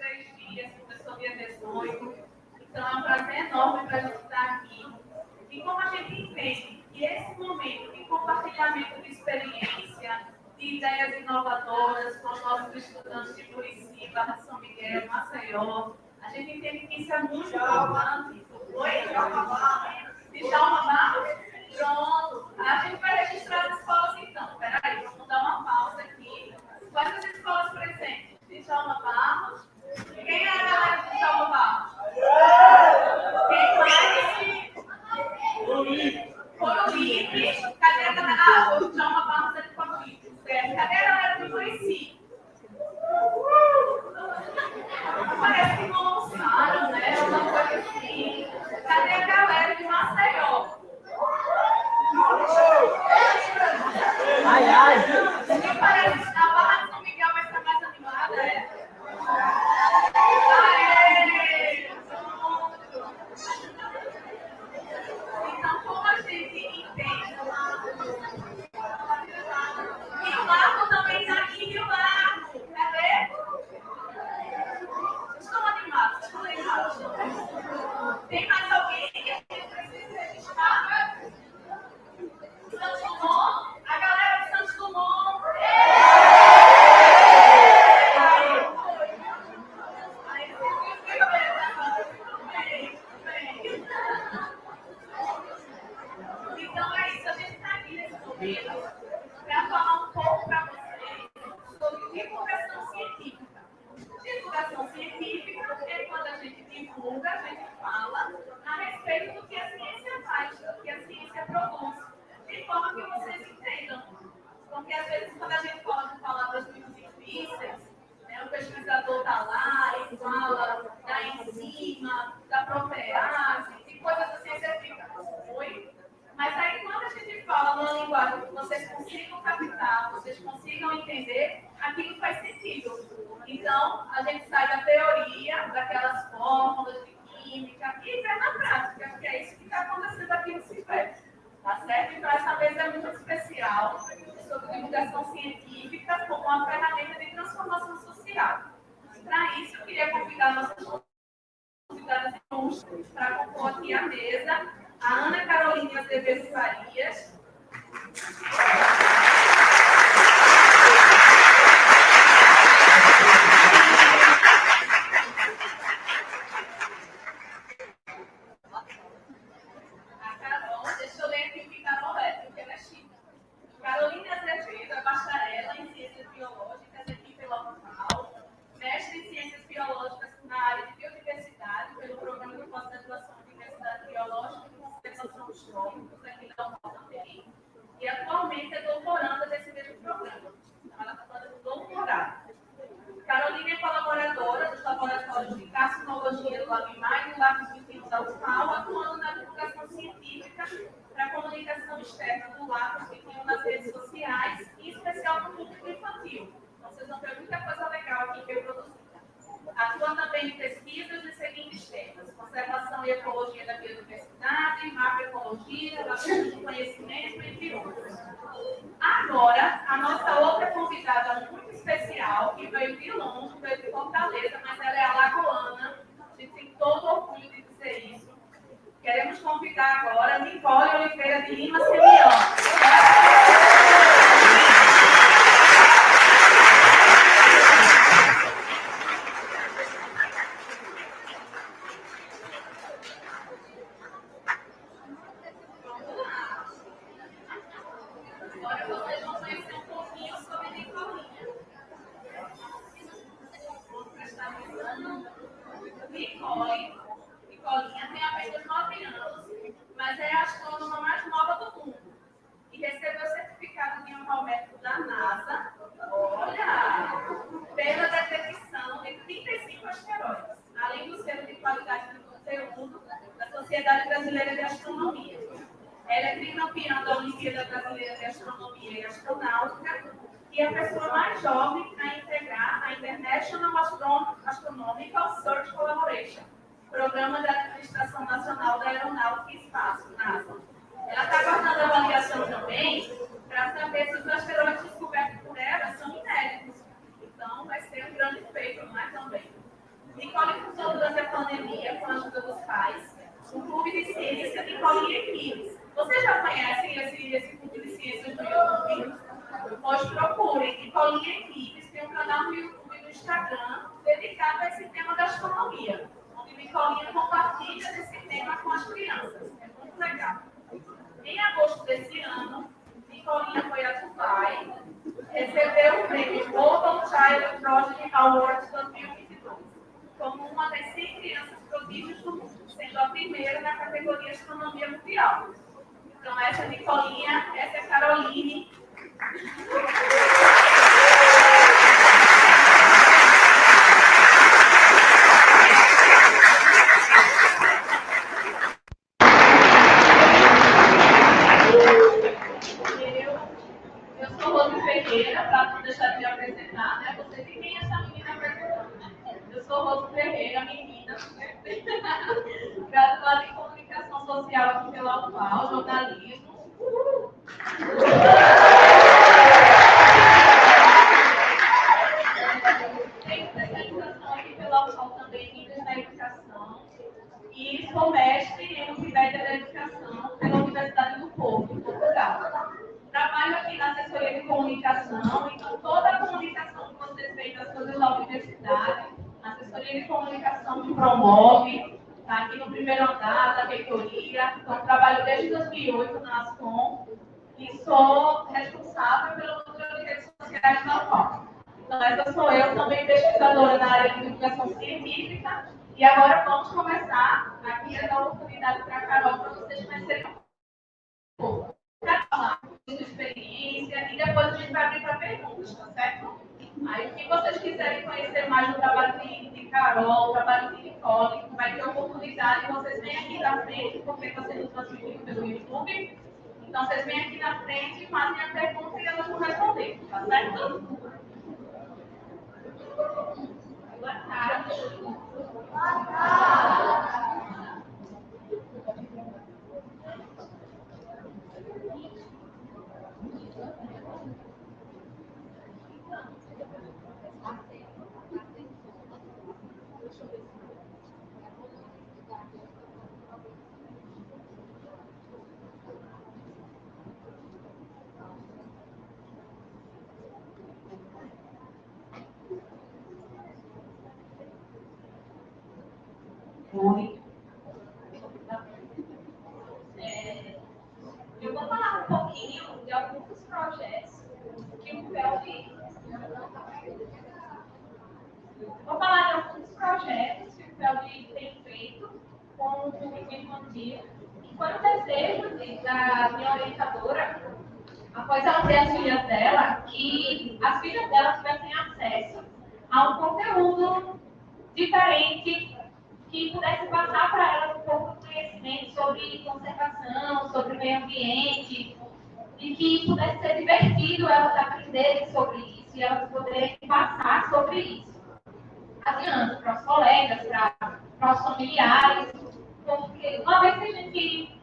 3 dias, começou dia 18. Então, é um prazer enorme para a gente estar aqui. E como a gente entende que esse momento de compartilhamento de experiência, de ideias inovadoras com os nossos estudantes de Murici, Barra São Miguel, Maceió, a gente entende que isso é muito importante. Oi, de Djalma Barros? Pronto. A gente vai registrar as escolas então. Peraí, vamos dar uma pausa aqui. Quais as escolas presentes? De Djalma Barros. Quem é a galera de Djalma Barros? Quem mais? Coruripe. Cadê a galera? Ah, o Djalma Barros é de Coruripe. Certo. Cadê a galera de Murici? Parece que não almoçaram, né? Uma coisa assim. Cadê a galera de Maceió? Ai, ai. Me parece que a Barra de São Miguel vai ser mais animada, é? Aê! Então, como a gente entende? E o Marco também está aqui, e o Marco? Cadê? Estão animados, estão animados. Tem mais alguém que a gente precisa registrar? Santos Dumont? A galera de Santos Dumont? Então é isso, a gente está aqui nesse momento para falar um pouco para vocês sobre divulgação científica. Divulgação científica é quando a gente divulga, a gente fala a respeito do que a ciência faz, do que a ciência produz, de forma que vocês entendam. Porque às vezes quando a gente fala de palavras muito difíceis, né, o pesquisador está lá e fala da enzima, da protease, e coisas assim, você fica, oi? Mas aí quando a gente fala numa linguagem que vocês consigam captar, vocês consigam entender, aquilo faz sentido. Então, a gente sai da teoria, daquelas fórmulas de química, e vê na prática, porque é isso que está acontecendo aqui no CIPEP. Tá certo? Então, essa vez é muito especial, sobre divulgação científica como uma ferramenta de transformação social. Para isso, eu queria convidar nossas convidadas para compor aqui a mesa, a Ana Carolina Azevedo Farias. A Carol, deixa eu ler aqui o que Carol é, porque ela é chique. Carolina Azevedo é bacharela em Ciências Biológicas aqui pela UFAL, mestre em Ciências Biológicas na área de Biodiversidade pelo Programa de Pós-Graduação em Diversidade Biológica e Conservação dos Trópicos aqui da UFAL também, e atualmente é doutoranda desse mesmo programa. Então, ela está fazendo doutorado. Carolina é colaboradora dos laboratórios de carcinologia do LabMar e do Lab 21 da UFAL, atuando na divulgação científica para a comunicação externa do Lab 21 nas redes sociais, e em especial no público infantil. Então, vocês vão ter muita coisa legal aqui que eu produzi. Atua também em pesquisas nos seguintes temas: conservação e ecologia da biodiversidade, macroecologia, laboratório de conhecimento, entre outros. Agora, a nossa outra convidada muito especial, que veio de longe, veio de Fortaleza, mas ela é alagoana, a gente tem todo orgulho de dizer isso. Queremos convidar agora a Nicole Oliveira de Lima Semião. Agora vocês vão conhecer um pouquinho sobre Nicolinha. Vou prestar atenção. Nicolinha tem apenas 9 anos, mas é a astrônoma mais nova do mundo. E recebeu certificado de envolvimento da NASA, olha, pela detecção de 35 asteroides, além do selo de qualidade do conteúdo da Sociedade Brasileira de Astronomia. Ela é tricampeã da Olimpíada Brasileira de Astronomia e Astronáutica e a pessoa mais jovem a integrar a International Astronomical Research Collaboration, Programa da Administração Nacional da Aeronáutica e Espaço, NASA. Ela está guardando a avaliação também para saber se os asteroides descobertos por ela são inéditos. Então, vai ser um grande feito, não é também? Pois procurem Nicolinha Equipes, tem um canal no YouTube e no Instagram dedicado a esse tema da astronomia, onde Nicolinha compartilha desse tema com as crianças. É muito legal. Em agosto desse ano, Nicolinha foi a Dubai, recebeu o prêmio Global Child Project Awards 2022, como uma das 100 crianças prodígios do mundo, sendo a primeira na categoria Astronomia Mundial. Então, essa é a Nicolinha, essa é a Caroline. Eu sou Rose Ferreira, para não deixar de me apresentar, né? Vocês e quem é essa menina apresentando, né? Eu sou Rose Ferreira, menina, graduada em Comunicação Social aqui pela UFAL, jornalismo. Tenho especialização aqui pela UFAL também em Mídias da Educação e sou mestre em Multimédia da Educação pela Universidade do Porto, em Portugal. Trabalho aqui na assessoria de comunicação, então toda a comunicação que vocês veem das coisas da universidade, a assessoria de comunicação que promove, está aqui no primeiro andar da reitoria, então trabalho desde 2008 na ASCOM e sou responsável pelo núcleo de redes sociais da UFAL. Então essa sou eu, também pesquisadora na área de divulgação científica, e agora vamos começar aqui a dar oportunidade para a Carol, para vocês conhecerem um pouco. Para falar de sua experiência e depois a gente vai abrir para perguntas, tá certo? Aí, o que vocês quiserem conhecer mais do trabalho de Carol, do trabalho de Nicole, vai ter oportunidade, vocês vêm aqui na frente, porque vocês nos transmitem pelo YouTube. Então, vocês vêm aqui na frente, fazem a pergunta e elas vão responder, tá certo? Boa tarde. Boa tarde. Oi. Eu vou falar um pouquinho de alguns projetos que o PELV. Vou falar de alguns projetos que o PELV tem feito com o público infantil. E foi um desejo da minha orientadora, após ela ter as filhas dela, que as filhas dela tivessem acesso a um conteúdo diferente que pudesse passar para elas um pouco de conhecimento sobre conservação, sobre meio ambiente, e que pudesse ser divertido elas aprenderem sobre isso e elas poderem passar sobre isso adiante para os colegas, para os familiares, porque uma vez que a gente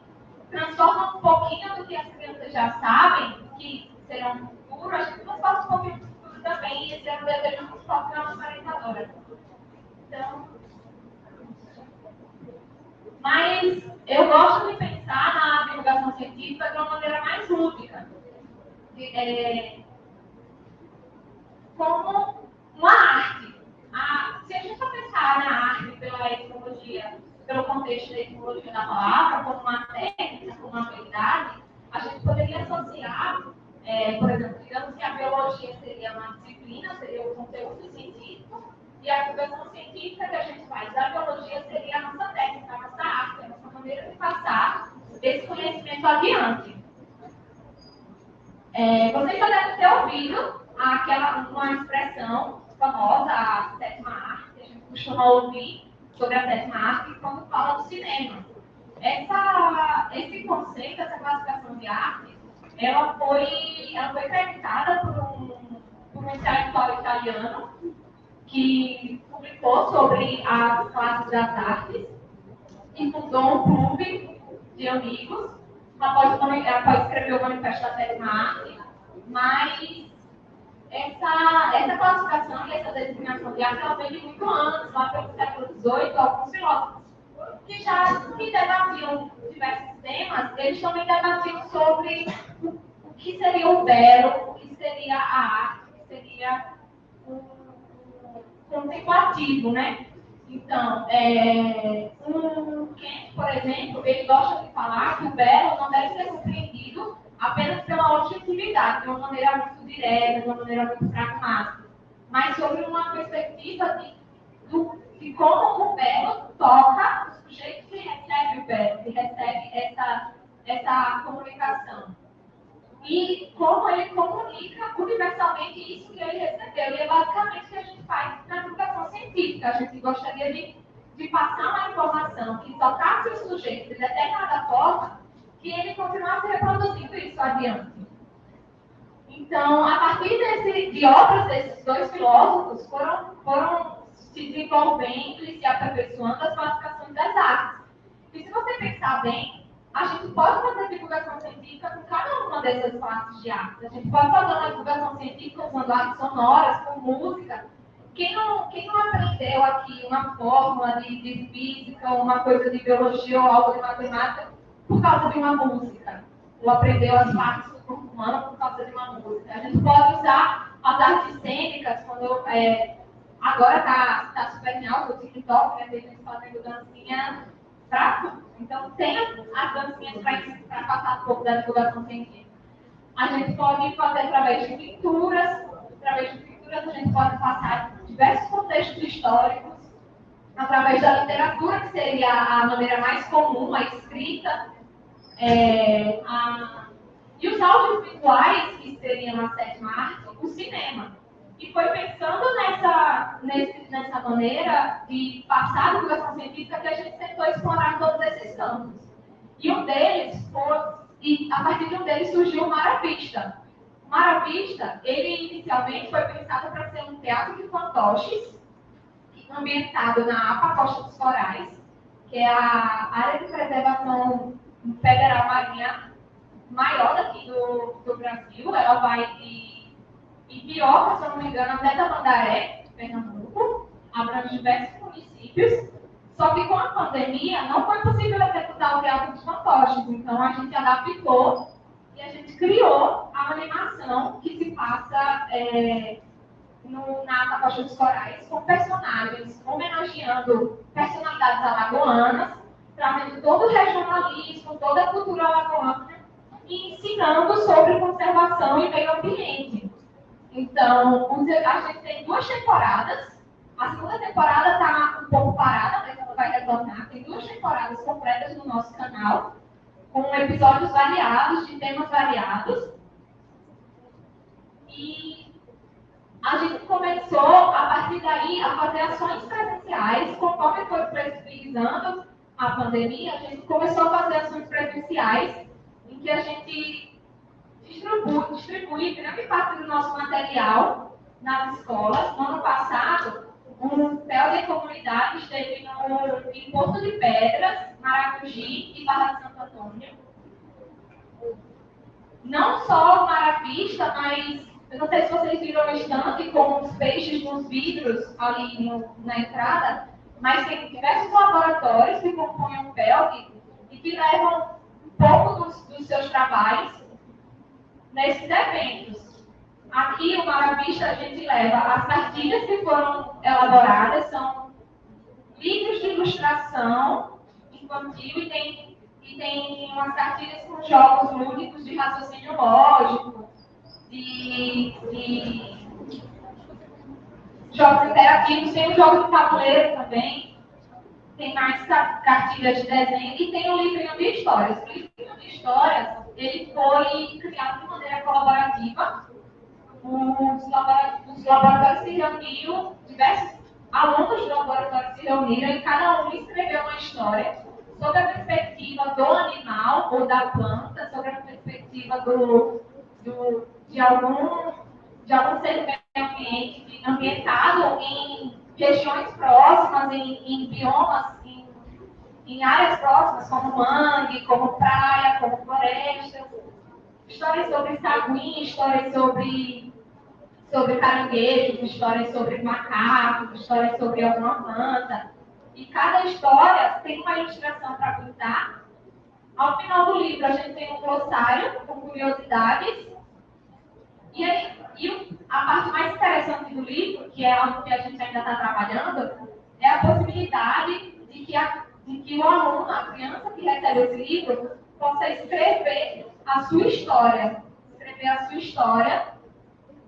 transforma um pouquinho do que as crianças já sabem, que serão no futuro, a gente transforma um pouquinho do futuro também, e esse é um desejo muito forte da nossa orientadora. Então, mas eu gosto de pensar na divulgação científica de uma maneira mais lúdica, como uma arte. Se a gente for pensar na arte pela etimologia, pelo contexto da etimologia da palavra, como uma técnica, como uma habilidade, a gente poderia associar, por exemplo, digamos que a biologia seria uma disciplina, seria o conteúdo científico, e a divulgação científica que a gente faz da biologia seria a nossa técnica, a nossa arte, a nossa maneira de passar esse conhecimento adiante. Vocês já devem ter ouvido uma expressão famosa, a sétima arte, que a gente costuma ouvir sobre a sétima arte quando fala do cinema. Esse conceito, essa classificação de arte, ela foi criada por um intelectual italiano que publicou sobre as classes das artes e fundou um clube de amigos após escrever o Manifesto da Sétima Arte, mas essa classificação e essa designação de arte ela vem de muito antes, lá pelo século XVIII, alguns filósofos que debatiam diversos temas, eles também debatiam sobre o que seria o belo, o que seria seria a arte, que seria o contemplativo, né? Então, Kant, por exemplo, ele gosta de falar que o belo não deve ser compreendido apenas pela objetividade, de uma maneira muito direta, de uma maneira muito pragmática, mas sobre uma perspectiva de como o belo toca o sujeito que recebe o belo, que recebe essa comunicação. E como ele comunica universalmente isso que ele recebeu. E é basicamente o que a gente faz na divulgação científica. A gente gostaria de passar uma informação que tocasse o sujeito de determinada forma, que ele continuasse reproduzindo isso adiante. Então, a partir de obras desses dois filósofos, foram se desenvolvendo e se aperfeiçoando as classificações das artes. E se você pensar bem, a gente pode fazer divulgação científica com cada uma dessas classes de arte. A gente pode fazer uma divulgação científica usando artes sonoras, com música. Quem não aprendeu aqui uma fórmula de física, uma coisa de biologia ou algo de matemática por causa de uma música? Ou aprendeu as partes do corpo humano por causa de uma música? A gente pode usar as artes cênicas, quando agora está super em alta o TikTok, né? Tem gente fazendo dancinha para tudo. Então, tem as dancinhas para passar um pouco da divulgação científica. A gente pode fazer através de pinturas. Através de pinturas, a gente pode passar diversos contextos históricos. Através da literatura, que seria a maneira mais comum, a escrita. E os audiovisuais, que seriam a sétima arte, o cinema. E foi pensando nessa maneira de passar a divulgação científica que a gente tentou explorar todos esses campos. E um deles a partir de um deles surgiu o Mara Vista. O Mara Vista, ele inicialmente foi pensado para ser um teatro de fantoches, ambientado na APA Costa dos Corais, que é a área de preservação federal marinha maior daqui do Brasil. Ela vai de Ibioca, se eu não me engano, até Tamandaré, Pernambuco, abrange diversos municípios. Só que com a pandemia não foi possível executar o teatro dos fantoches. Então a gente adaptou e a gente criou a animação que se passa na Costa dos Corais, com personagens homenageando personalidades alagoanas, trazendo todo o regionalismo, toda a cultura alagoana e ensinando sobre conservação e meio ambiente. Então, a gente tem 2 temporadas. A segunda temporada está um pouco parada, mas ela vai retornar. Tem 2 temporadas completas no nosso canal, com episódios variados, de temas variados. E a gente começou, a partir daí, a fazer ações presenciais. Conforme foi flexibilizando a pandemia, a gente começou a fazer ações presenciais, em que a gente distribui grande parte do nosso material nas escolas. No ano passado, um PEL de comunidade esteve em Porto de Pedras, Maragogi e Barra de Santo Antônio. Não só o Mara Vista, mas eu não sei se vocês viram o estante com os peixes nos vidros ali na entrada, mas tem diversos laboratórios que compõem um PEL e que levam um pouco dos seus trabalhos nesses eventos. Aqui, o Mara Vista, a gente leva as cartilhas que foram elaboradas, são livros de ilustração infantil e tem umas cartilhas com jogos lúdicos de raciocínio lógico, de jogos interativos, tem um jogo de tabuleiro também, tem mais cartilhas de desenho e tem um livrinho de histórias. O livrinho de histórias, ele foi criado de maneira colaborativa. Os laboratórios se reuniram, diversos alunos dos laboratórios se reuniram e cada um escreveu uma história sobre a perspectiva do animal ou da planta, sobre a perspectiva de algum ser ambientado em regiões próximas, em biomas, em áreas próximas, como mangue, como praia, como florestas. Histórias sobre saguim, histórias sobre caranguejos, histórias sobre macacos, histórias sobre alguma planta. E cada história tem uma ilustração para pintar. Ao final do livro, a gente tem um glossário com curiosidades. E que é algo que a gente ainda está trabalhando, é a possibilidade de que o aluno, a criança que recebe esse livro, possa escrever a sua história. Escrever a sua história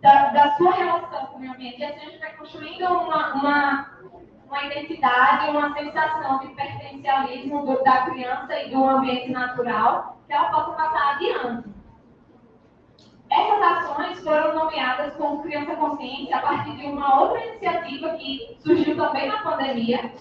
da sua relação com o meio ambiente. E assim a gente vai construindo uma identidade, uma sensação de pertencialismo da criança e do ambiente natural, que ela possa passar adiante. Essas ações foram nomeadas como Criança Consciência a partir de uma outra iniciativa que surgiu também na pandemia,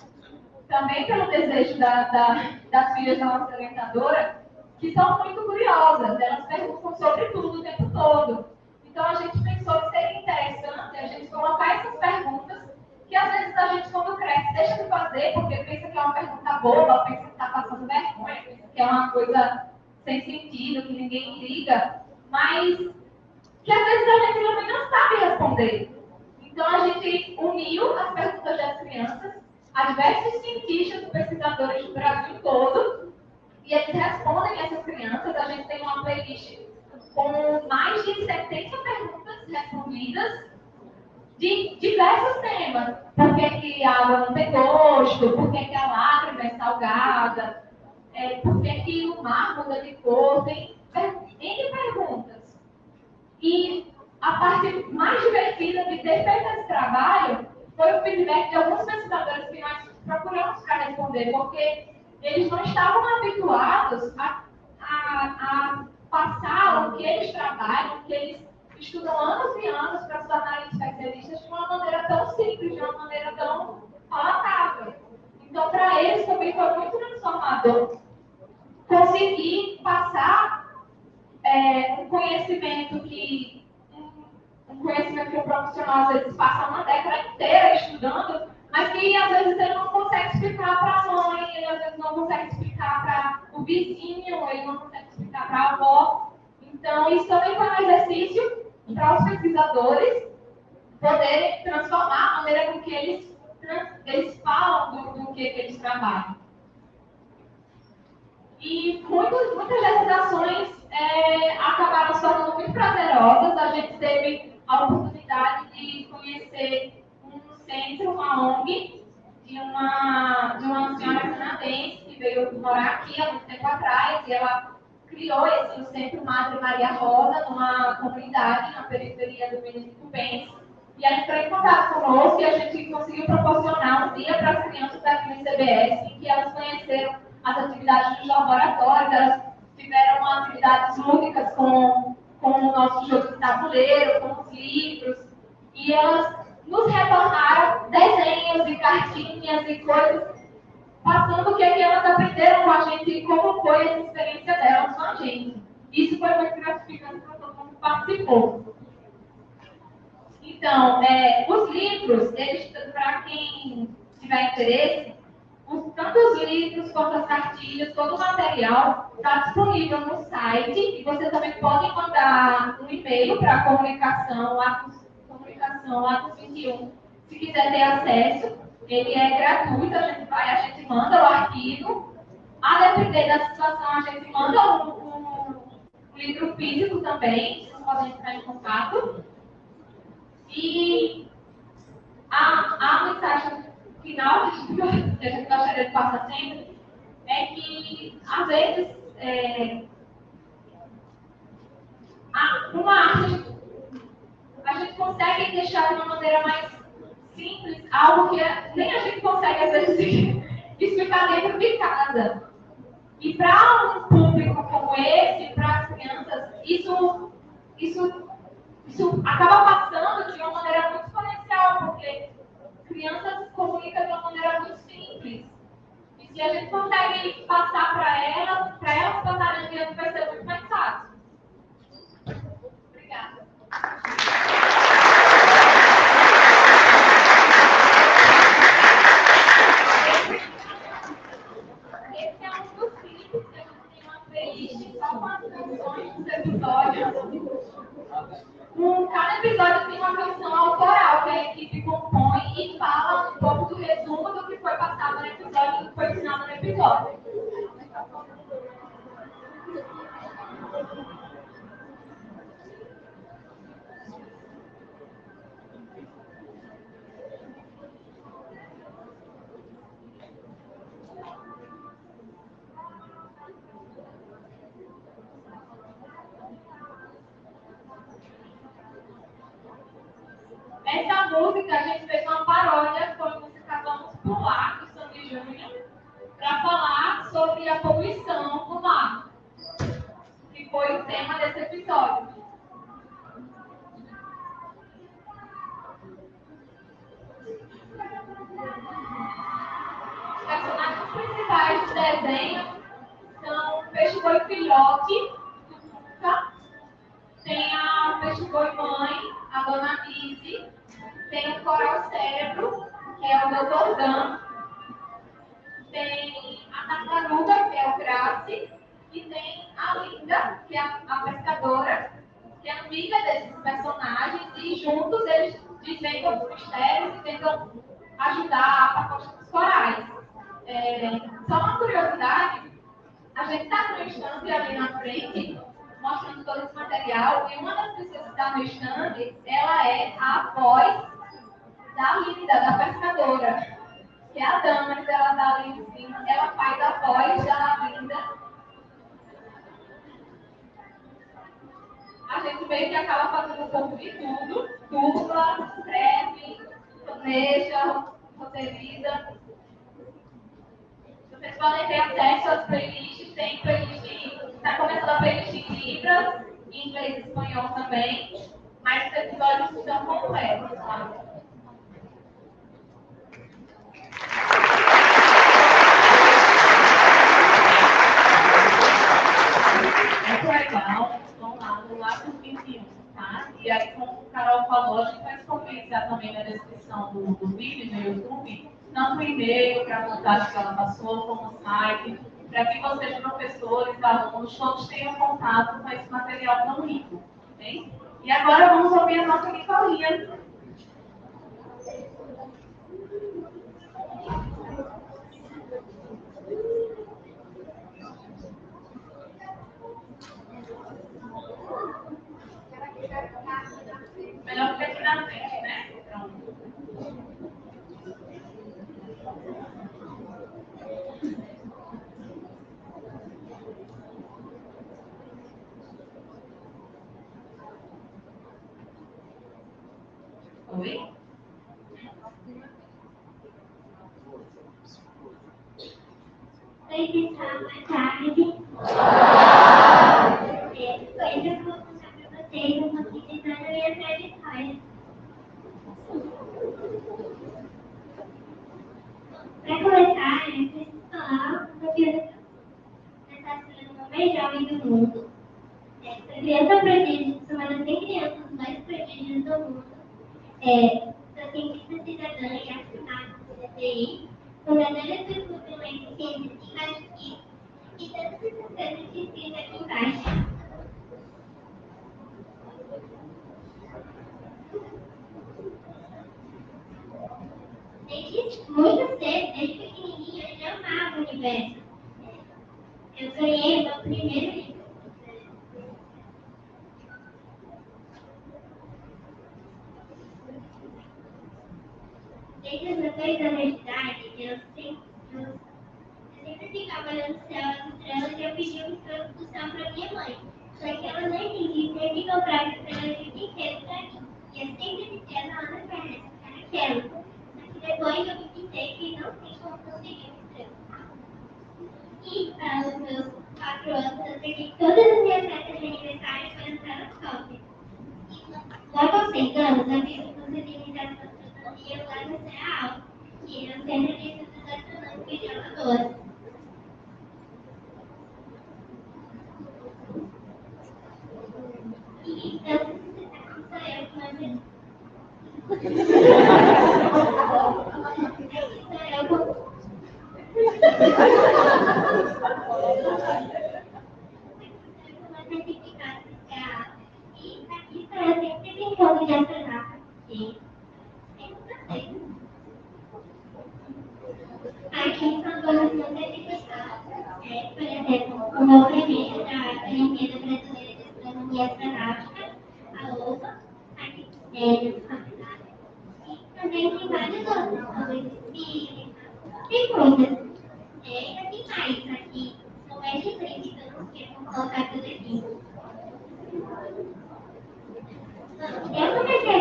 também pelo desejo das filhas da nossa orientadora, que são muito curiosas, elas perguntam sobre tudo o tempo todo. Então a gente pensou que seria interessante a gente colocar essas perguntas, que às vezes a gente, quando cresce, deixa de fazer, porque pensa que é uma pergunta boba, pensa que está passando vergonha, pensa que é uma coisa sem sentido, que ninguém liga, mas que às vezes a gente também não sabe responder. Então a gente uniu as perguntas das crianças a diversos cientistas e pesquisadores do Brasil todo, e eles respondem essas crianças. A gente tem uma playlist com mais de 70 perguntas respondidas de diversos temas. Por que a água não tem gosto? Por que a lágrima é salgada? Por que o mar muda de cor? Tem N perguntas. E a parte mais divertida de ter feito esse trabalho foi o feedback de alguns pesquisadores que nós procuramos para responder, porque eles não estavam habituados a passar o que eles trabalham, o que eles estudam anos e anos para se tornarem especialistas de uma maneira tão simples, de uma maneira tão palatável. Então, para eles também foi muito transformador conseguir passar um conhecimento que o profissional às vezes passa uma década inteira estudando, mas que às vezes ele não consegue explicar para a mãe, ele às vezes não consegue explicar para o vizinho, ele não consegue explicar para a avó. Então, isso também foi um exercício para os pesquisadores poderem transformar a maneira com que eles falam do que eles trabalham. E muitas dessas ações acabaram se tornando muito prazerosas. A gente teve a oportunidade de conhecer um centro, uma ONG, de uma senhora canadense que veio morar aqui há muito tempo atrás, e ela criou o Centro Madre Maria Rosa numa comunidade na periferia do município Pence. E ela entrou em contato conosco e a gente conseguiu proporcionar um dia para as crianças aqui no CBS, em que elas conheceram as atividades dos laboratórios, elas tiveram atividades lúdicas com o nosso jogo de tabuleiro, com os livros, e elas nos retornaram desenhos e cartinhas e coisas, passando o que elas aprenderam com a gente e como foi a experiência delas com a gente. Isso foi muito gratificante para todo mundo que participou. Então, os livros, para quem tiver interesse, tanto os livros quanto as cartilhas, todo o material está disponível no site, e você também pode mandar um e-mail para a comunicação Atos 21, se quiser ter acesso. Ele é gratuito, a gente manda o arquivo. A depender da situação, a gente manda um livro físico também, vocês podem entrar em contato. E a mensagem final que a gente gostaria de passar sempre é que, às vezes, uma arte a gente consegue deixar de uma maneira mais simples algo que nem a gente consegue, às vezes, explicar dentro de casa. E para um público como esse, para as crianças, isso acaba passando de uma maneira muito exponencial, porque crianças se comunicam de uma maneira muito simples. E se a gente consegue passar para elas passarem adiante, vai ser muito mais fácil. Obrigada. Esse é um dos clipes que a gente tem uma playlist só com as canções dos episódios. Cada episódio tem uma canção autoral que a equipe compõe e fala um pouco do resumo do que foi passado no episódio, do que foi ensinado no episódio. essa música, a gente fez uma paródia com a música Vamos Pular, do Sandy Júnior, para falar sobre a poluição do mar, que foi o tema desse episódio. Os personagens principais do desenho são o peixe-boi filhote, tem a peixe-boi mãe, a dona Lizzie, tem o coral cérebro, que é o Dr. Dan, tem a tartaruga, que é o Grace, e tem a Linda, que é a pescadora, que é amiga desses personagens, e juntos eles desvendam os mistérios e tentam ajudar a costa dos corais. Só uma curiosidade, a gente está no estande ali na frente, mostrando todo esse material, e uma das pessoas que está no estande, ela é a voz da Linda, da pescadora, que é a dama, que ela está ali em cima, ela faz a voz da Linda. A gente meio que acaba fazendo um pouco de tudo, dubla, escreve, planeja, roteiriza. Vocês podem ter acesso às playlists, tem playlist, está começando a playlist em Libras, em inglês e espanhol também, mas os episódios estão completos lá. Muito legal, vão lá no Lápis 21, tá? E aí, como o Carol falou, a gente vai disponibilizar também na descrição do vídeo no YouTube, tanto o e-mail para a vontade que ela passou, como o site, para que vocês, professores, alunos, todos tenham contato com esse material tão rico. Okay? E agora vamos ouvir a nossa Nicolinha. Melhor que aqui na frente, né? Pronto. Oi? Oi, pessoal, boa tarde. Hoje eu vou contar para vocês um pouquinho da minha trajetória. Para começar, eu preciso falar um pouquinho dessa criança mais jovem do mundo. Essa criança prodígio, sou uma das 100 crianças mais prodígios do mundo. Sou cientista cidadã e assinada do CTI, fundadora do Clube Lente Ciências e Raio-X, e todas essas coisas que escrito aqui embaixo. Desde muito cedo, desde pequenininha, eu já amava o universo. Eu ganhei o meu primeiro livro. Desde os meus 2 anos de idade, eu sempre ficava olhando o céu, as estrelas, e eu pedia um biscoito do céu para minha mãe. Só que ela não entendia e me comprava estrelas o dia inteiro para mim. E eu sempre dizia, não, não quero, eu quero. Depois eu me pensei que não tem como conseguir um emprego. E para os meus 4 anos eu peguei todas as minhas festas de aniversário para entrar na escola. Logo aos 6 anos eu vi que possibilidade de astronomia lá no CEAL, que é o Centro de Estudos Astronômicos de Alagoas. E então, sou eu que mando. E aqui sou eu sempre brincando de astronauta. Aqui são todas as minhas certificados. Por exemplo, o meu primeiro da Olimpíada Brasileira de Astronomia Astronáutica, a OPA, aqui e também tem vários outros, como espírito, tem muitas. Ainda tem mais aqui, são mais de 30, então não sei como colocar tudo aqui. Eu comecei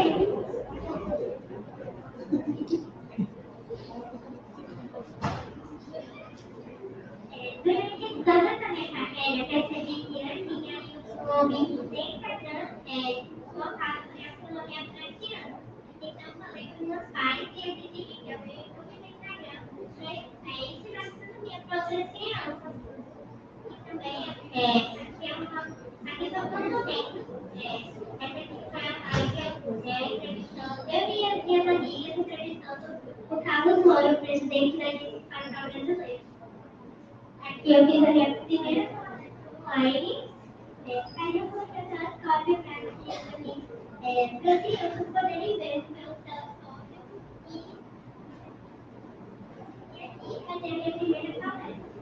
Então, eu falei com meus pais e eu decidi que eu ia YouTube no Instagram para ensinar gastronomia para outras crianças. E também, aqui são todos dentro. Essa aqui foi a parte que eu fui entrevistando, eu e as minhas amigas entrevistando o Carlos Moura, o presidente da Agência Espacial Brasileira. Aqui eu fiz a minha primeira formação online. Aí eu vou fazer as cópias para mim, para as crianças poderem ver o meu telescópio e aqui fazer a minha primeira palestra.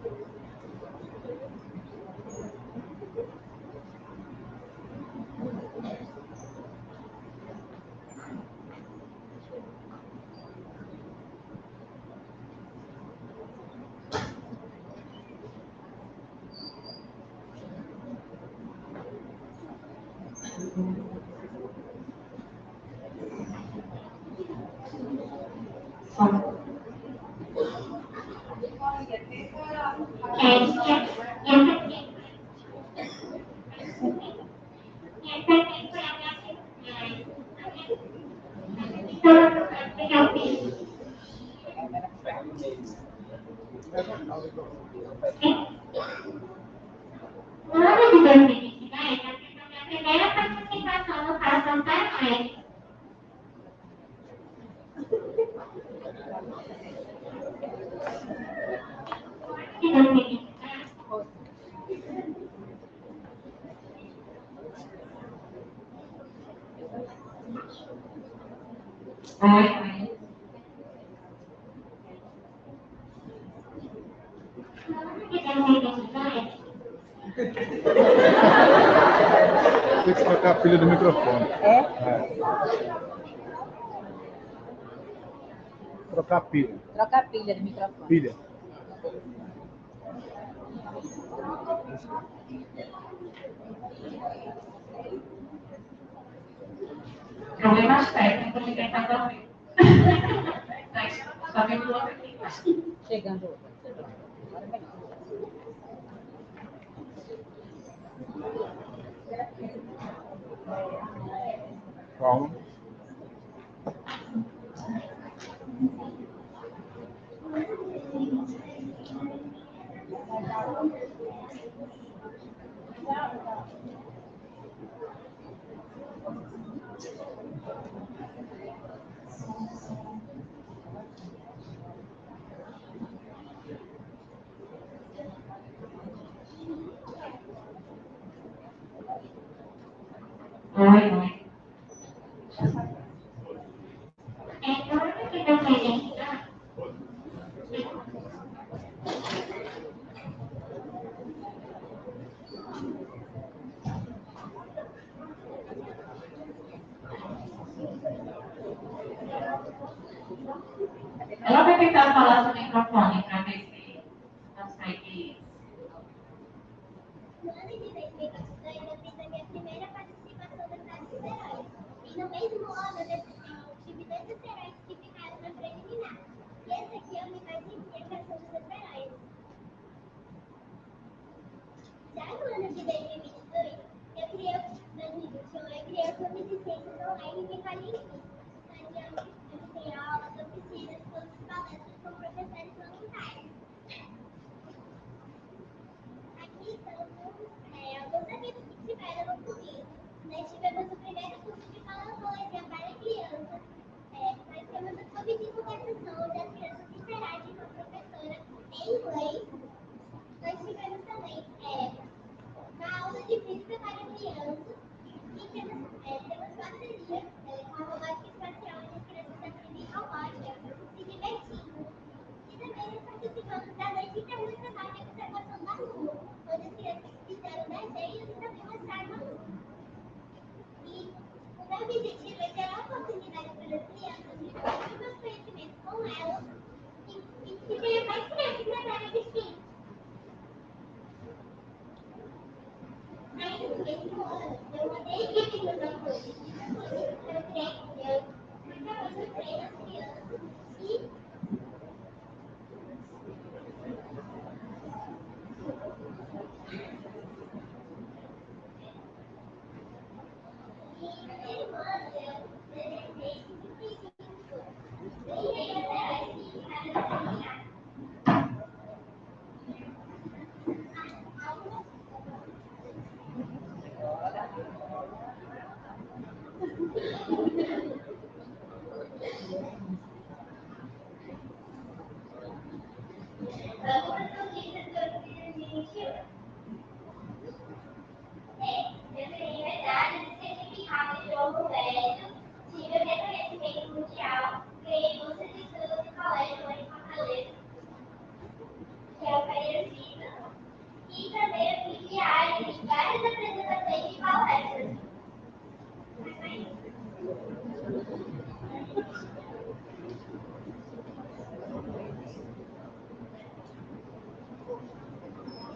No ano de 2022, eu fiz a minha primeira participação no Coração Fairlight. De 2022, no ano de 2022, Tem que trocar a pilha do microfone. Trocar a pilha. Troca a pilha do microfone. Pilha. Problemas técnicos, ninguém está dormindo. Só vem do outro aqui. Chegando outra. Agora melhor. Calma. Oi, oi. no ano de 2022, Ela vai tentar falar no microfone para ver se consegue. no ano de 2022, eu fiz a minha primeira participação no Praça Heróis. E no mesmo ano, eu tive dois heróis que ficaram na preliminar. E esse aqui eu me participei com a dos heróis. Já no ano de 2022, eu criei o Clube de Ciências Online de Qualifique, onde eu tenho aulas, oficinas, todas as palestras com professores voluntários. Aqui estão alguns amigos que tiveram no comigo. Nós tivemos o primeiro curso de fala-poesia para crianças. Nós temos o clube de conversação, onde as crianças interagem com a professora em inglês. Nós tivemos também uma aula de física para crianças e temos parceria com a robótica espacial, onde as crianças aprendem robótica, se divertindo. E também nós participamos da Noite Internacional de Observação da Lua, onde as crianças fizeram desenhos e também mostraram a Lua. E o meu objetivo é ter a oportunidade para as crianças de compartilhar meus conhecimentos com elas e que tenha mais crianças na área de ciência. Aí, no mesmo ano, eu mudei a equipe do meu clube. Eu treinei as crianças e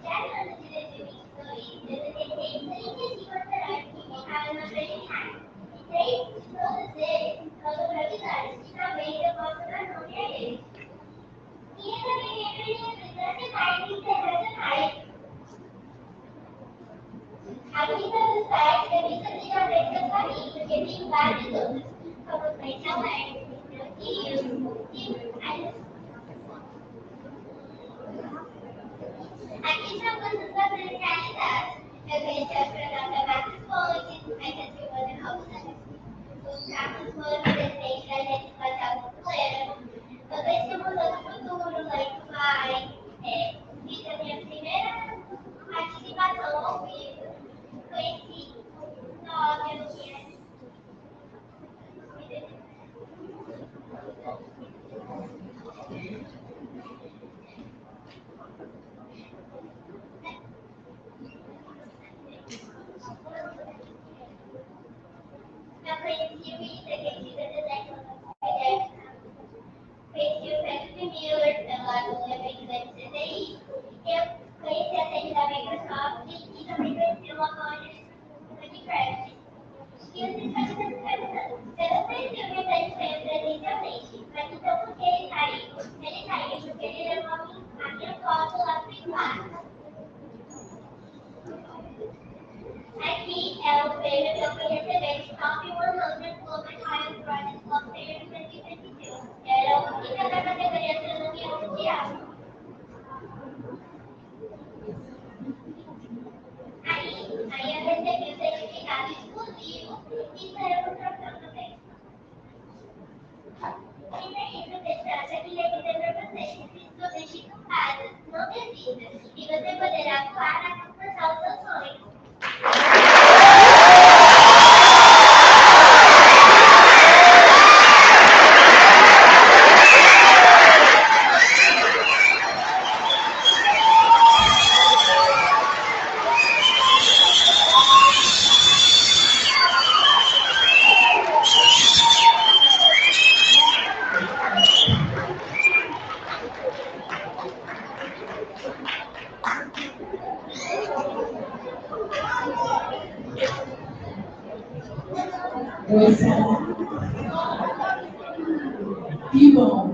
Já no ano de 2022, eu detectei 35 asteroides que ficaram na Sagitário. E 3 de todos eles são gravidades, e talvez eu possa dar nome a eles. E eu também lembro de planetários e interplanetários. A lista dos sites é lista de janeiro para mim, porque tem vários outros, como Frente Alerta, e aqui são coisas bastante realizadas. Eu conheci o astronauta Marcos Pontes, a Silvana Alves, o Carlos Moura, presidente da Agência Espacial Brasileira. Eu conheci o Museu do Futuro, lá em Dubai. Fiz a minha primeira participação ao vivo. Conheci o Nobel, que é eu conheci o Ita, que é Ita de Tecnologia. Conheci o Patrick Miller, pela do evento da CDI. Eu conheci a sede da Microsoft e também conheci uma loja de Minecraft. E os estudantes estão perguntando, eu não conheci o meu desenho presencialmente, mas então por que ele está aí? Ele está aí porque ele levou a minha foto lá para o quarto. Aqui é o prêmio que eu fui receber de Top 100 Global Child Project of the Year 2022. Era a única da categoria Astronomia Mundial. Aí eu recebi o certificado exclusivo e saiu no troféu também. E é isso, pessoal. Eu queria dizer para vocês, estude Chico Fada, não desista, e você poderá atuar a alcançar os seus sonhos. Oi, Sam. Que bom.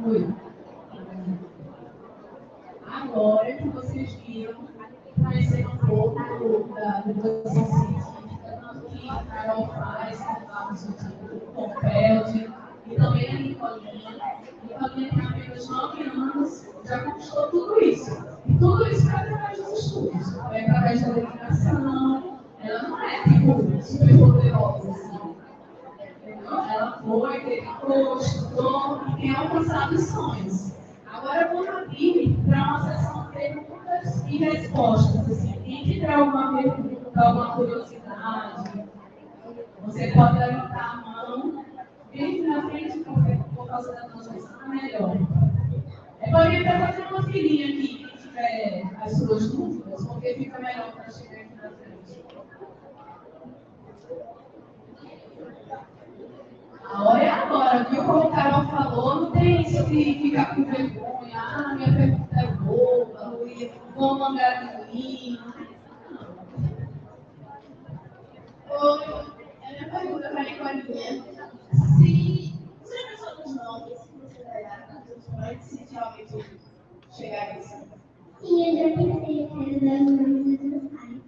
Oi. Agora que vocês viram, conhecer um pouco da educação científica, tanto que a Carol faz, com o Feld, e também a Nicolinha. Nicolinha tem apenas 9 anos, já conquistou tudo isso. E tudo isso é através dos estudos, é através da dedicação. Ela não é tipo super poderosa, assim. Ela foi, dedicou, estudou e tem alcançado os sonhos. Agora vamos abrir para uma sessão de perguntas e respostas. Assim, quem tiver alguma pergunta, alguma curiosidade, você pode levantar a mão bem na frente, porque por causa da transmissão é melhor. Pode até fazer uma filinha aqui, quem tiver as suas dúvidas, porque fica melhor para chegar aqui na frente. A hora é agora, viu? Como o Carol falou, não tem isso de ficar com vergonha. Ah, minha pergunta é boba, vou mandar de mim. Oi, a minha pergunta para a Nicolinha. Se você já pensou nos nomes que você vai dar para os pais, se realmente chegar a isso? Sim, eu já pensei, quero dar o nome dos meus pais.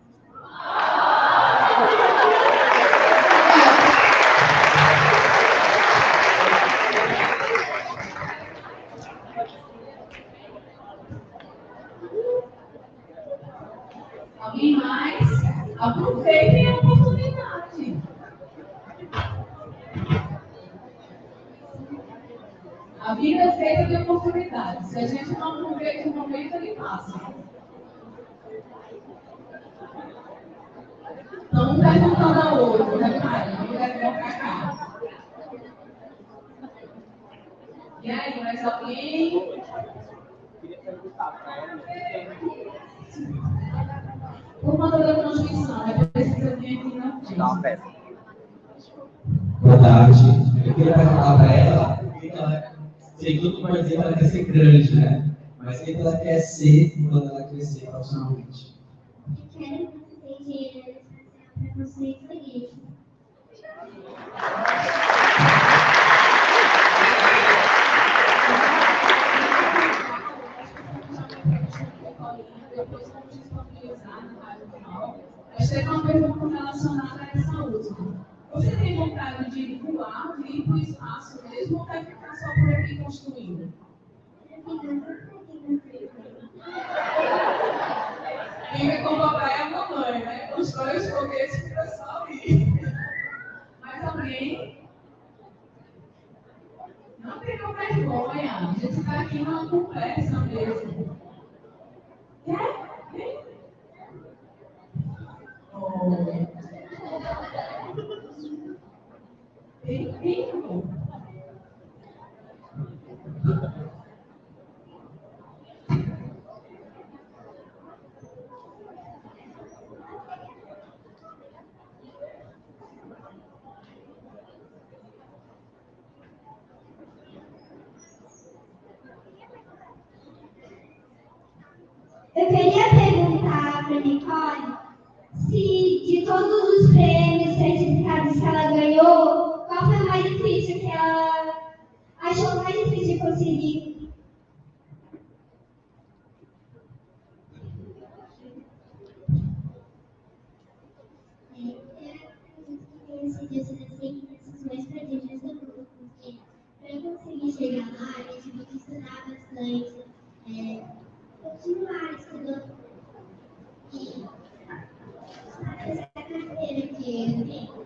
Alguém mais? Aproveitem a oportunidade. A vida é feita de oportunidades. Se a gente não aproveita o momento, ele passa. gostando da outra, né, Maria? Não vai vir pra cá. E aí, mais alguém? Por conta da transmissão, é preciso vir aqui na frente. Dá uma peça. Boa tarde. Eu queria perguntar para ela porque ela, sei que todo mundo pode dizer que ela quer ser grande, né? Mas o que ela quer ser quando ela crescer profissionalmente? Eu quero que você tenha dinheiro para construir feliz. Depois vamos disponibilizar na rádio final. Mas tem uma pergunta relacionada a essa última. Você tem vontade de voar, vir para o espaço mesmo ou vai ficar só por aqui construindo? Fica com o papai e a mamãe, né? Os dois foguetes ficam só ali. Mais alguém? Não tenham vergonha. A gente está aqui numa conversa mesmo. Quer? Oh. Bem-vindo. Eu queria perguntar para a Nicole se de todos os prêmios, certificados que ela ganhou, qual foi o mais difícil que ela achou mais difícil de conseguir? Eu esses mais prodígios do mundo, porque para eu conseguir chegar lá, eu tive que estudar bastante, continuar estudando e essa carteira que eu tenho.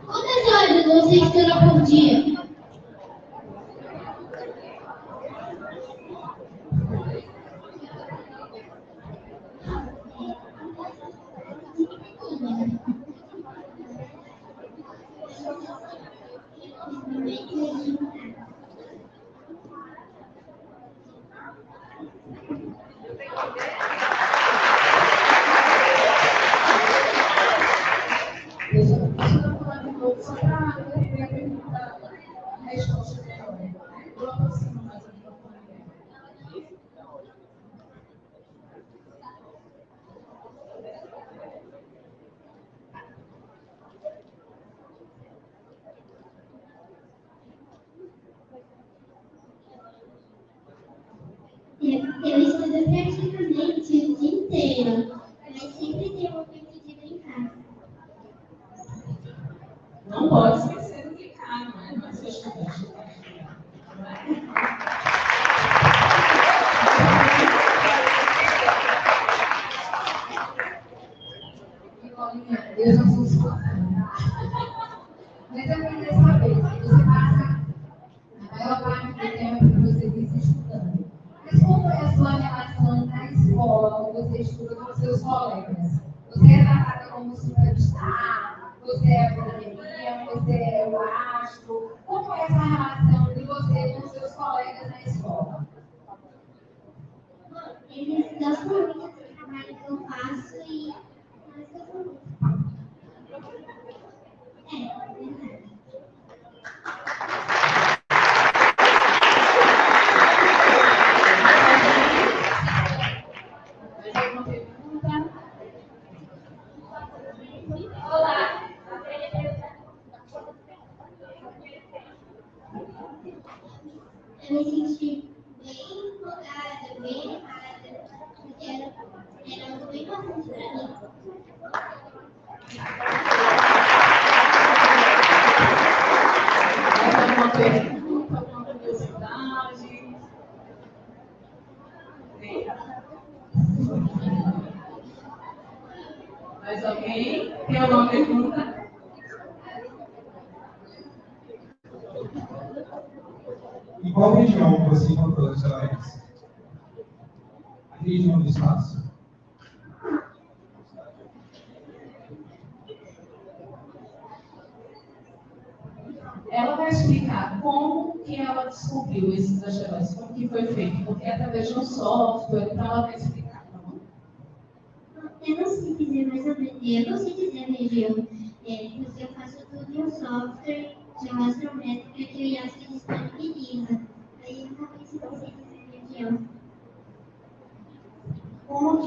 Quantas horas você estuda por dia? Eu estudo praticamente o dia inteiro, mas sempre tem um momento de brincar. Não pode esquecer do brincar, não é? Mas você estudante. Não é? Eu já sou sua fã. Mas eu queria saber, você passa a maior parte do tempo que você vive estudando. Mas como é a sua relação na escola, quando você estuda com seus colegas? Você é tratada como superstar? Você é a academia? Você é o astro? Como é essa relação de você com seus colegas na escola? Eles gostam muito do trabalho que eu faço e nós gostamos muito. É verdade. Mais alguma pergunta? Olá. Eu me senti bem empolgada, bem animada, porque era algo bem importante para mim. Mais alguma pergunta, alguma curiosidade? Mais alguém? Tem alguma pergunta? Em qual região você encontrou as histórias? A região do espaço? Ela vai explicar como que ela descobriu esses asteroides, como que foi feito, porque é através de um software, então ela vai explicar, tá bom? Eu não sei dizer mais ou menos, eu não sei dizer a região, porque eu faço tudo em um software de astrométrica que o IASC disponibiliza. Aí eu realmente não sei dizer a região. Como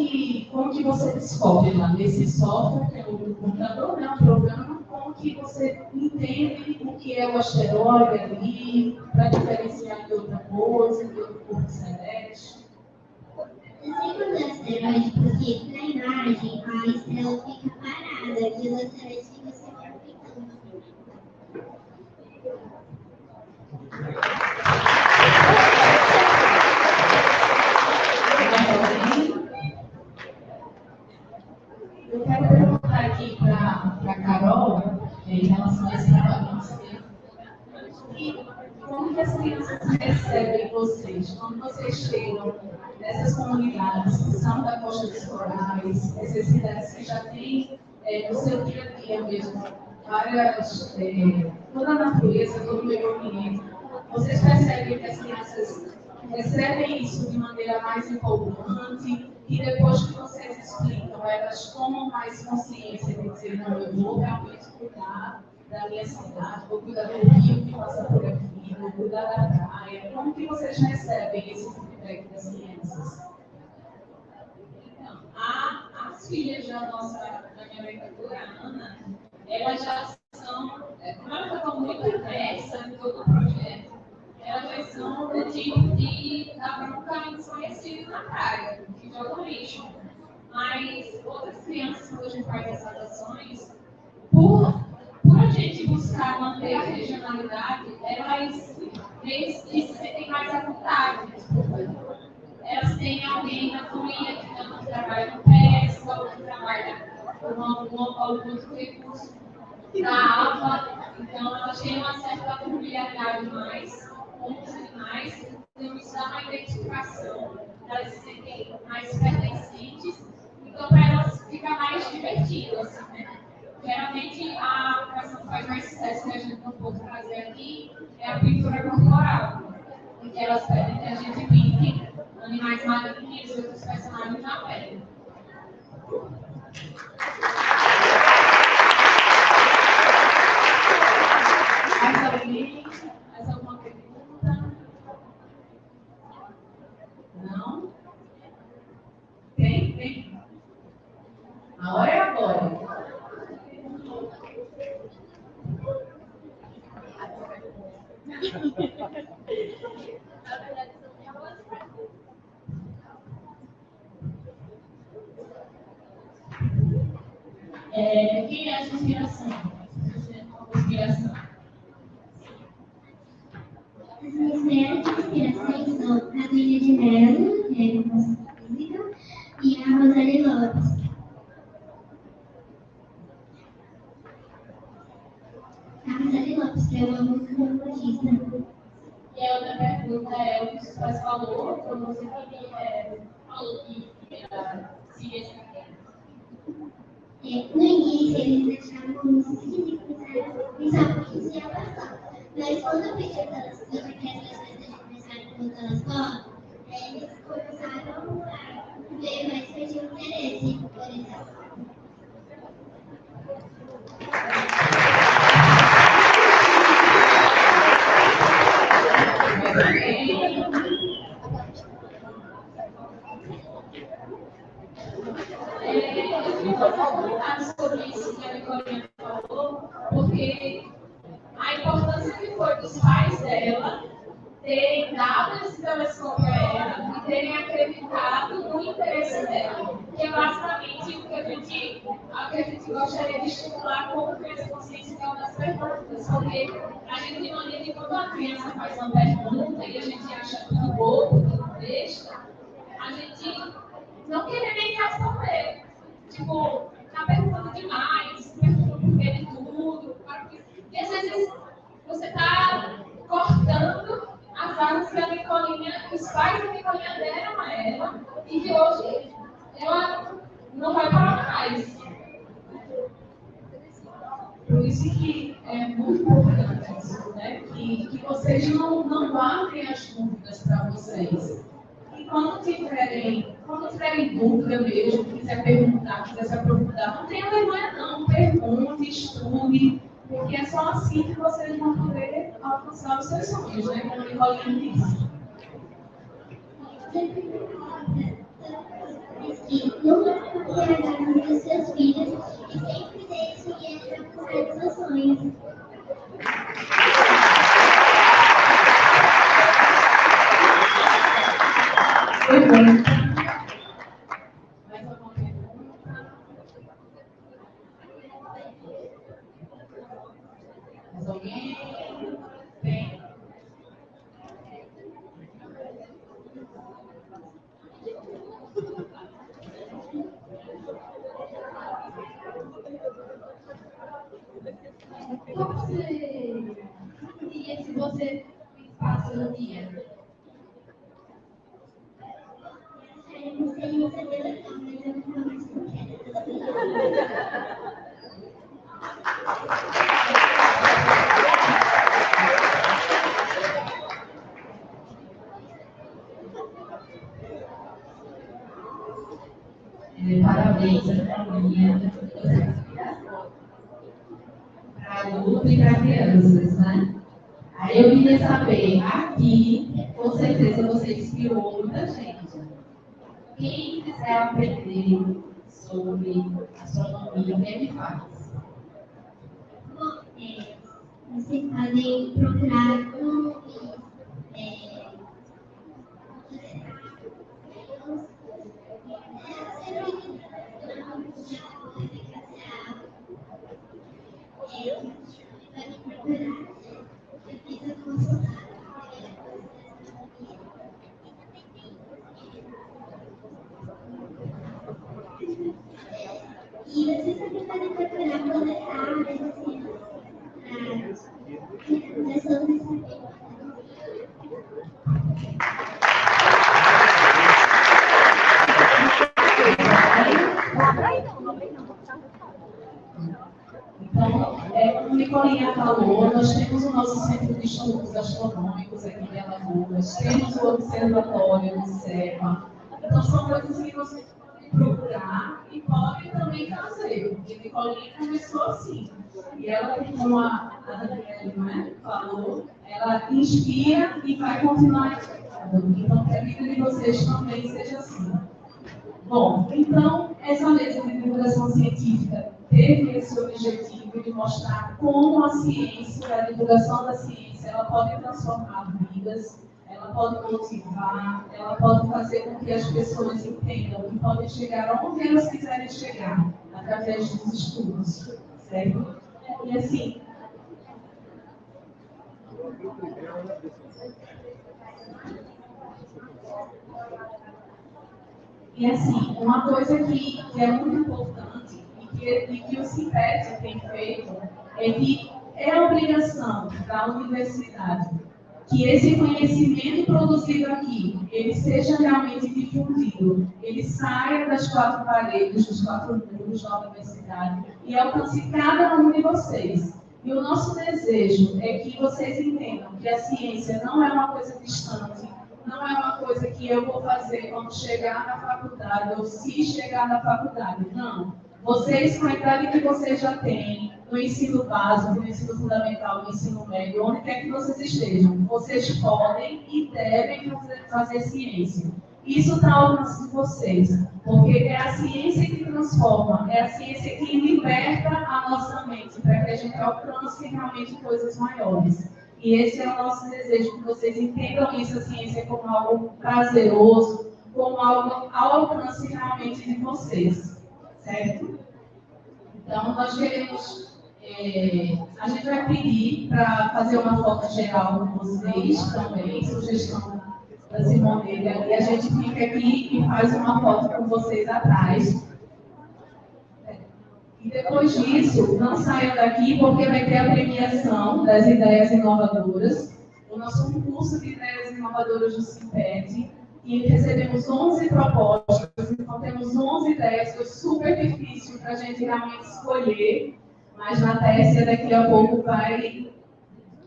que você descobre lá nesse software, que é um computador, né, um programa, como que você entende o que é o asteroide ali, para diferenciar de outra coisa, de outro corpo celeste? Eu sei quando é asteroide, porque na imagem a estrela fica parada e os asteroides ficam se movimentando. Eu quero perguntar aqui para a Carol, em relação a esse trabalho que você tem. Como que as crianças recebem vocês? Quando vocês chegam nessas comunidades que são da Costa dos Corais, essas cidades que já têm no seu dia a dia mesmo várias, toda a natureza, todo o meio ambiente, vocês percebem que as crianças recebem isso de maneira mais empolgante e depois que vocês explicam, elas tomam mais consciência de dizer, não, eu vou realmente cuidar da minha cidade, vou cuidar do rio que passa por aqui, vou cuidar da praia. Como que vocês recebem esse feedback das crianças? Então, as filhas da minha orientadora, a Ana, elas já são, como elas já estão muito imersas em todo o projeto, elas já são do tipo de dar bronca em desconhecido na praia, que jogam lixo. Mas outras crianças, quando a gente faz essas ações, por a gente buscar manter a regionalidade, elas se sentem mais à vontade. Elas têm alguém na família que trabalha com pesca, ou que trabalha com algum outro recurso da APA, então elas têm uma certa familiaridade mais com os animais, então isso dá uma identificação, elas se sentem mais pertencentes, então para elas fica mais divertido, assim, né? Geralmente a atração que faz mais sucesso que a gente não pode trazer aqui é a pintura corporal, em que elas pedem que a gente pinte animais marinhos e outros personagens na pele. Mais alguém? Mais alguma pergunta? Não? Tem? A hora é agora. Quem é a sua inspiração? Inspiração. As minhas grandes inspirações são a Duília de Mello, que é educação física, e a Rosane Lopes. A Rosane Lopes, que é uma musicologista. E a outra pergunta é o que os pais falou, quando você falou que era ciência acadêmica. No início, eles achavam esquisito, pensavam que isso ia passar. Mas quando eu pedi para elas que as questões de aniversário quando elas falam, eles começaram a ver mais que eu tinha interesse por isso. Sobre isso que a Nicolinha falou, porque a importância que foi dos pais dela terem dado esse telescópio a ela e terem acreditado no interesse dela, que é basicamente o que a gente gostaria de estimular como criança consciência, que é uma das perguntas, porque a gente imagina que quando a criança faz uma pergunta e a gente acha tudo bobo, tudo besta, a gente não querer nem responder. Tipo, tá perguntando demais, perguntando por que de tudo, porque às vezes você tá que vocês não guardem as dúvidas para vocês. E quando tiverem dúvida mesmo, quiser perguntar, quiser se aprofundar, não tenha vergonha não, pergunte, estude, porque é só assim que vocês vão poder alcançar os seus sonhos, né? Como a Nicolinha disse. Nunca realizar os seus filhos e sempre deixe eles alcançar os seus sonhos. Foi bom. Mais alguma pergunta? Mais alguém? Tem? Como você diria se você passa no dia? Eu não sei receber mas eu não mais não quero. Parabéns, Ana, para adultos e para crianças, né? Aí eu queria saber, aqui, com certeza você inspirou muita gente. Quem quiser aprender sobre astronomia, o que ele faz? Bom, vocês podem procurar no e vocês também podem procurar todas as áreas, assim, Então, como a Nicolinha falou, nós temos o nosso centro de estudos astronômicos aqui em Alagoas, temos o observatório do CEPA. Então, são coisas que vocês podem procurar e podem também fazer, porque a Nicolinha começou assim. E ela, como a Daniela, né, falou, ela inspira e vai continuar inspirando. Então, que a vida de vocês também seja assim. Bom, então, essa mesa de divulgação científica teve esse objetivo de mostrar como a ciência, a divulgação da ciência, ela pode transformar vidas, ela pode motivar, ela pode fazer com que as pessoas entendam que podem chegar onde elas quiserem chegar, através dos estudos, certo? E assim, uma coisa que é muito importante e que o CIPET tem feito é que é obrigação da universidade que esse conhecimento produzido aqui, ele seja realmente difundido, ele saia das quatro paredes, dos quatro muros da universidade e alcance cada um de vocês. E o nosso desejo é que vocês entendam que a ciência não é uma coisa distante, não é uma coisa que eu vou fazer quando chegar na faculdade, ou se chegar na faculdade. Não. Vocês, com a idade que vocês já têm, no ensino básico, no ensino fundamental, no ensino médio, onde quer que vocês estejam, vocês podem e devem fazer ciência. Isso está ao alcance de vocês, porque é a ciência que transforma, é a ciência que liberta a nossa mente, para que a gente alcance realmente coisas maiores. E esse é o nosso desejo, que vocês entendam isso, a ciência, como algo prazeroso, como algo ao alcance realmente de vocês, certo? Então, nós queremos, a gente vai pedir para fazer uma foto geral com vocês também, sugestão da Simone, e a gente fica aqui e faz uma foto com vocês atrás. E depois disso, não saiam daqui, porque vai ter a premiação das ideias inovadoras, o nosso concurso de ideias inovadoras do CIPET, e recebemos 11 propostas, então temos 11 ideias, foi super difícil para a gente realmente escolher, mas na Tércia daqui a pouco vai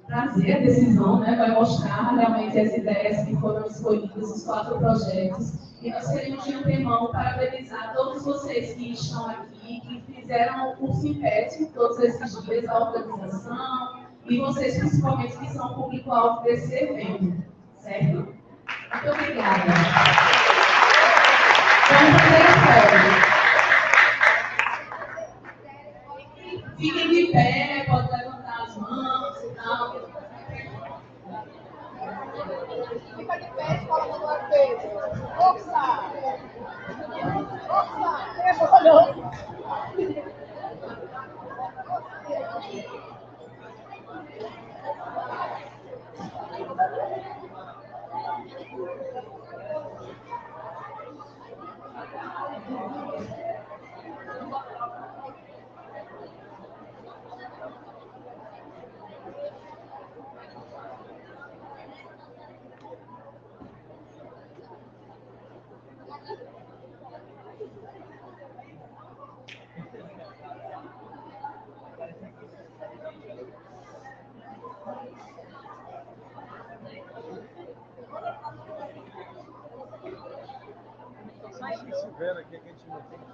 trazer a decisão, né? Vai mostrar realmente as ideias que foram escolhidas, os 4 projetos. E nós queremos de antemão parabenizar todos vocês que estão aqui, que fizeram o Simpete todos esses dias, a organização, e vocês principalmente que são o público-alvo desse evento, certo? Muito obrigada. Vamos fazer a foto. Fiquem de pé, pode levantar as mãos e tal. Fica de pé, escola do Norte. Oxa!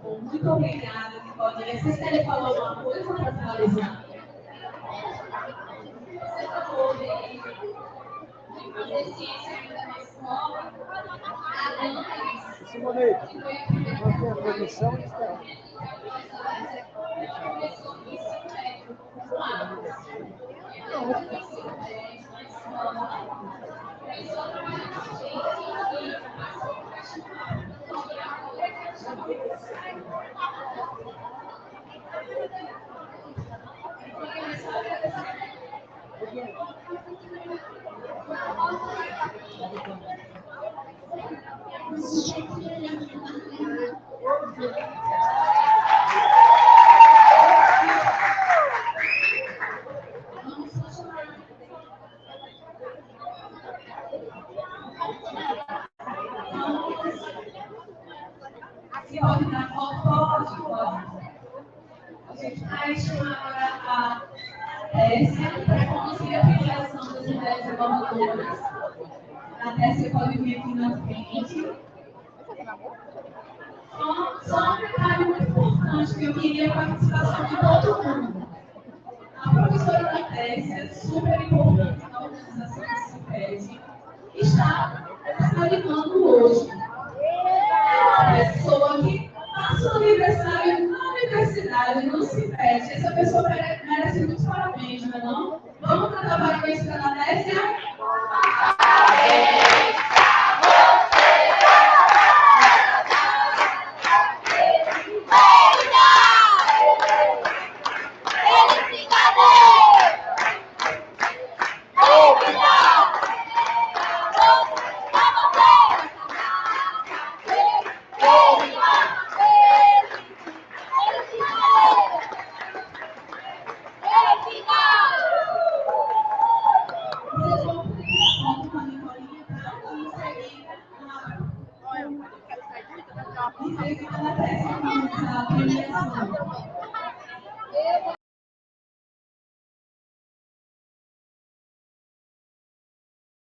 Muito obrigada, Nicole. Vocês querem falar alguma coisa para finalizar? Você falou de fazer ciência ainda na escola. Simone, você a produção está. Começou no ensino médio. No ensino médio, na escola. Começou a trabalhar com gente e passou para chamar. Aqui pode dar foto, pode. A gente vai chamar agora a Téssia para conduzir a filiação das ideias inovadoras. A Téssia pode vir aqui na frente. Só um detalhe muito importante que eu queria a participação de todo mundo. A professora da Téssia, super importante na organização do Simpete, está animando hoje. É uma pessoa que passa o aniversário na universidade, no Simpete. Essa pessoa merece muitos parabéns, não é não? Vamos cantar parabéns para a Téssia? Em seguida, a Téssia,